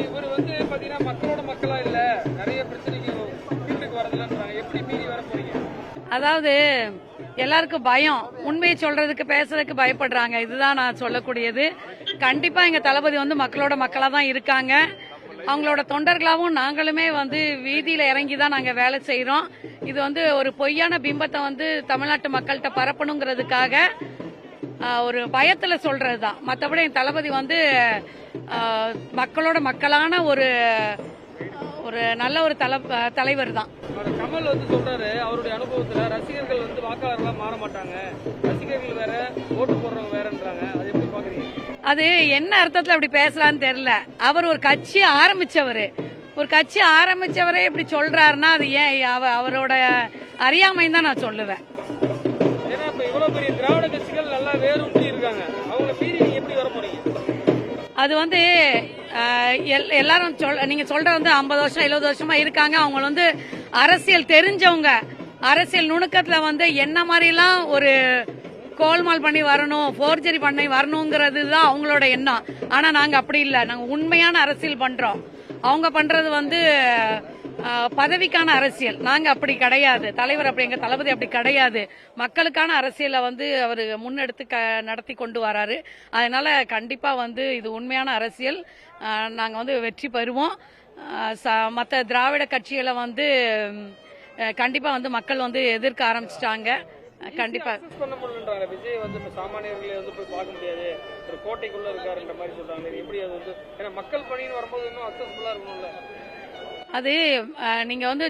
இவர் வந்து பாத்தீங்கன்னா மக்களோட மக்களா இல்ல, நிறைய பிரச்சனைக்கு வீட்டுக்கு வரதுலன்றாங்க. எப்படி மீறி வர போறீங்க? அதாவது எல்லாருக்கும் பயம், உண்மையை சொல்றதுக்கு பேசுறதுக்கு பயப்படுறாங்க. இதுதான் நான் சொல்லக்கூடியது. கண்டிப்பா எங்க தளபதி வந்து மக்களோட மக்களா தான் இருக்காங்க. அவங்களோட தொண்டர்களாவும் நாங்களுமே வந்து வீதியில இறங்கி தான் நாங்க வேலை செய்யறோம். இது வந்து ஒரு பொய்யான பிம்பத்தை வந்து தமிழ்நாட்டு மக்கள்கிட்ட பரப்பணுங்கிறதுக்காக ஒரு பயத்துல சொல்றதுதான். மற்றபடி என் தளபதி வந்து மக்களோட மக்களான ஒரு நல்ல ஒரு தலைவர் தான். கமல் வந்து சொல்றாரு, அவருடைய அனுபவத்துல ரசிகர்கள் வந்து வாக்காளர்களா மாற மாட்டாங்க, ரசிகர்கள் வேற ஓட்டு போடுறவங்க வேறன்றாங்க. அது எப்படி பாக்குறீங்க? அது என்ன அர்த்தத்துல அப்படி பேசலான்னு தெரியல. அவர் ஒரு கட்சி ஆரம்பிச்சவரே இப்படி சொல்றாருன்னா அது ஏன் அவரோட அறியாமைன்னு தான் நான் சொல்லுவேன். ஏன்னா இப்ப இவ்வளவு பெரிய திராவிட கட்சிகள் நல்லா வேரூன்றி இருக்காங்க, அவங்க மீறி நீங்க எப்படி வர போறீங்க? அது வந்து எல்லாரும் நீங்க சொல்ற வந்து 50 வருஷம் 70 வருஷமா இருக்காங்க. அவங்க வந்து அரசியல் தெரிஞ்சவங்க, அரசியல் நுணுக்கத்துல வந்து என்ன மாதிரிலாம் ஒரு கோல்மால் பண்ணி வரணும், போர்ஜரி பண்ணி வரணுங்கிறது தான் அவங்களோட எண்ணம். ஆனா நாங்க அப்படி இல்லை, நாங்க உண்மையான அரசியல் பண்றோம். அவங்க பண்றது வந்து பதவிக்கான அரசியல். நாங்க அப்படி கிடையாது. தலைவர் அப்படி, எங்க தளபதி அப்படி கிடையாது. மக்களுக்கான அரசியலை வந்து அவர் முன்னெடுத்து நடத்தி கொண்டு வராரு. அதனால கண்டிப்பா வந்து இது உண்மையான அரசியல். நாங்க வந்து வெற்றி பெறுவோம். மற்ற திராவிட கட்சிகளை வந்து கண்டிப்பா வந்து மக்கள் வந்து எதிர்க்க ஆரம்பிச்சிட்டாங்க. கண்டிப்பா பண்ண முடியலன்றாங்க. விஜய் வந்து சாமானியர்களை வந்து போய் பார்க்க முடியாது, ஒரு கோட்டைக்குள்ள இருக்காருன்ற மாதிரி சொல்றாங்க. எப்படி அது வந்து, ஏன்னா மக்கள் பணின்னு வரும்போது இன்னும் அக்சஸ்ஃபுல்லா இருக்கணும்ல. அது நீங்க வந்து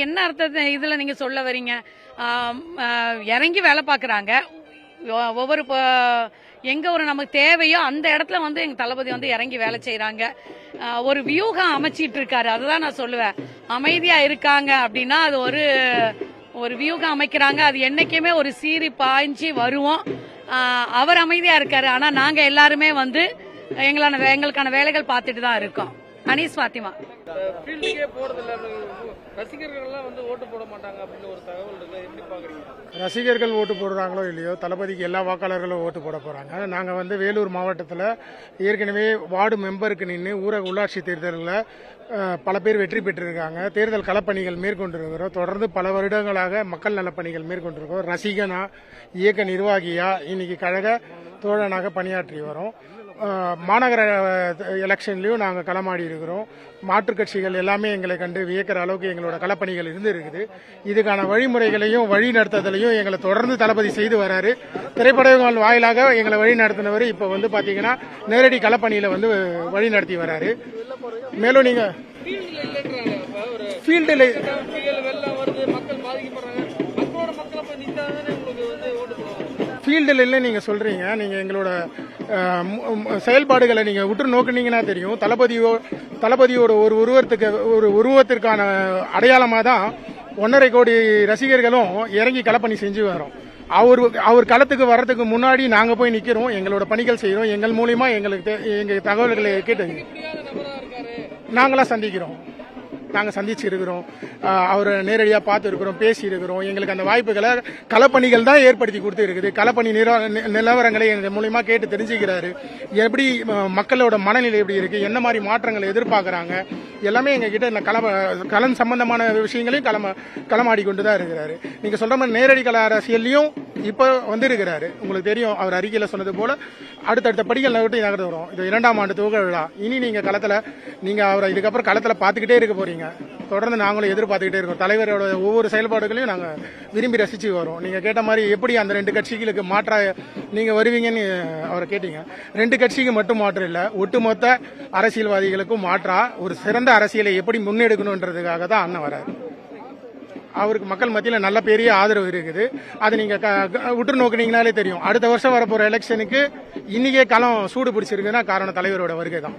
என்ன அர்த்தத்தை இதுல நீங்க சொல்ல வரீங்க? இறங்கி வேலை பாக்குறாங்க. ஒவ்வொரு எங்க ஒரு நமக்கு தேவையோ அந்த இடத்துல வந்து எங்க தளபதி வந்து இறங்கி வேலை செய்யறாங்க. ஒரு வியூகம் அமைச்சிட்டு இருக்காரு. அதுதான் நான் சொல்லுவேன். அமைதியா இருக்காங்க அப்படின்னா அது ஒரு வியூகம் அமைக்கிறாங்க. அது என்னைக்குமே ஒரு சீறி பாய்ஞ்சி வருவோம். அவர் அமைதியா இருக்காரு. ஆனா நாங்க எல்லாருமே வந்து எங்களுக்கான வேலைகள் பார்த்துட்டு தான் இருக்கோம். அனீஸ் பாத்திமா. ஃபீல்டுக்கே போறதில்ல, ரசிகர்கள் எல்லாம் வந்து ஓட்டு போட மாட்டாங்க அப்படின்னு ஒரு தகவல் இருக்கு. எப்படி பாக்குறீங்க? ரசிகர்கள் ஓட்டு போடுறாங்களோ இல்லையோ, தளபதிக்கு எல்லா வாக்காளர்களும் ஓட்டு போட போறாங்க. நாங்க வந்து வேலூர் மாவட்டத்தில் ஏற்கனவே வார்டு மெம்பருக்கு நின்று ஊரக உள்ளாட்சி தேர்தலில் பல பேர் வெற்றி பெற்றிருக்காங்க. தேர்தல் களப்பணிகள் மேற்கொண்டிருக்கிறோம். தொடர்ந்து பல வருடங்களாக மக்கள் நலப்பணிகள் மேற்கொண்டிருக்கோம். ரசிகனா, இயக்க நிர்வாகியா, இன்னைக்கு கழக தோழனாக பணியாற்றி வரோம். மாநகர எலெக்ஷன்லயும் நாங்கள் களமாடி இருக்கிறோம். மாற்றுக் கட்சிகள் எல்லாமே எங்களை கண்டு வியக்கிற அளவுக்கு எங்களோட களப்பணிகள் இருக்குது. இதுக்கான வழிமுறைகளையும் வழி நடத்துதலையும் எங்களை தொடர்ந்து தளபதி செய்து வராரு. திரைப்படங்கள் வாயிலாக எங்களை வழி நடத்தினவர் இப்ப வந்து பாத்தீங்கன்னா நேரடி களப்பணியில வந்து வழி நடத்தி வராரு. மேலும் நீங்க ஃபீல்டில் ஃபீல்டில் இல்லை நீங்க சொல்றீங்க. நீங்க எங்களோட செயல்பாடுகளை நீங்க உற்று நோக்குனீங்கன்னா தெரியும். தளபதியோட ஒரு உருவத்திற்கான அடையாளமா தான் 1.5 கோடி ரசிகர்களும் இறங்கி களப்பணி செஞ்சு வரோம். அவர் களத்துக்கு வர்றதுக்கு முன்னாடி நாங்க போய் நிக்கிறோம், எங்களோட பணிகள் செய்யறோம். எங்கள் மூலியமா எங்க தகவல்களை கேட்டு நாங்களாம் சந்திக்கிறோம். நாங்கள் சந்திச்சு இருக்கிறோம், அவரை நேரடியாக பார்த்து இருக்கிறோம், பேசி இருக்கிறோம். எங்களுக்கு அந்த வாய்ப்புகளை களப்பணிகள் தான் ஏற்படுத்தி கொடுத்து இருக்குது. களப்பணி நிலவரங்களை எங்கள் மூலியமா கேட்டு தெரிஞ்சுக்கிறாரு. எப்படி மக்களோட மனநிலை எப்படி இருக்கு, என்ன மாதிரி மாற்றங்களை எதிர்பார்க்கறாங்க, எல்லாமே எங்க கிட்ட களம் சம்பந்தமான விஷயங்களையும் களமாடி கொண்டு தான் இருக்கிறாரு. நீங்க சொல்ற மாதிரி நேரடி கள அரசியல்லையும் இப்ப வந்திருக்கிறாரு. உங்களுக்கு தெரியும், அவர் அறிக்கையில சொன்னது போல அடுத்தடுத்த படிகள் விட்டு நகர்ந்து வரும். இது 2ஆம் ஆண்டு துவக்க விழா. இனி நீங்க அவரை இதுக்கப்புறம் களத்துல பாத்துக்கிட்டே இருக்க போறீங்க. தொடர்ந்து நாங்களும் எதிர்பார்த்துக்கிட்டே இருக்கோம். தலைவரோட ஒவ்வொரு செயல்பாடுகளையும் நாங்க விரும்பி ரசிச்சு வரோம். நீங்க கேட்ட மாதிரி எப்படி அந்த 2 கட்சிகளுக்கு மாற்றா நீங்க வருவீங்கன்னு அவரை கேட்டீங்க. 2 கட்சிக்கு மட்டும் மாற்றம் இல்ல, ஒட்டுமொத்த அரசியல்வாதிகளுக்கும் மாற்றா ஒரு சிறந்த அரசியலை எப்படி முன்னெடுக்கணும்ன்றதுக்காக தான் அண்ணன் வராரு. அவருக்கு மக்கள் மத்தியில் நல்ல பெரிய ஆதரவு இருக்குது. அது நீங்க உற்று நோக்குனீங்கனாலே தெரியும். அடுத்த வருஷம் வரப்போற எலெக்ஷனுக்கு இன்னைக்கே களம் சூடு பிடிச்சிருக்குன்னா காரணம் தலைவரோட வருகை தான்.